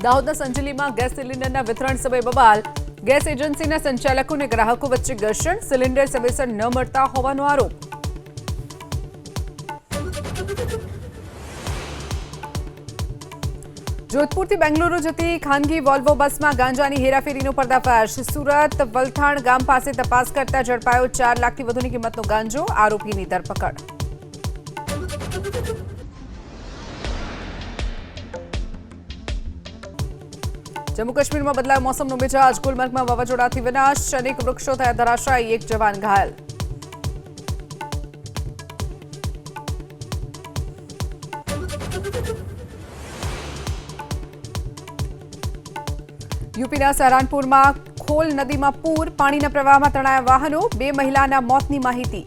દાહોદના સંજેલીમાં ગેસ સિલિન્ડરના વિતરણ સમયે બબાલ, ગેસ એજન્સીના સંચાલકો અને ગ્રાહકો વચ્ચે ઘર્ષણ, સિલિન્ડર સમયસર ન મળતા હોવાનો આરોપ। જોધપુરથી બેંગલુરુ જતી ખાનગી વોલ્વો બસમાં ગાંજાની હેરાફેરીનો પર્દાફાશ। સુરત વલથાણ ગામ પાસે તપાસ કરતા ઝડપાયો 4 લાખથી વધુની કિંમતનો ગાંજો, આરોપીની ધરપકડ। જમ્મુ કાશ્મીરમાં બદલાયો મોસમનો મિજાજ, ગુલમર્ગમાં વાવાઝોડાથી વિનાશ, અનેક વૃક્ષો થયા ધરાશાયી, 1 જવાન ઘાયલ। यूपीના સહરાનપુરમાં ખોલ નદીમાં પૂર, પાણીના પ્રવાહમાં તણાયા વાહનો, 2 મહિલાના મોતની માહિતી।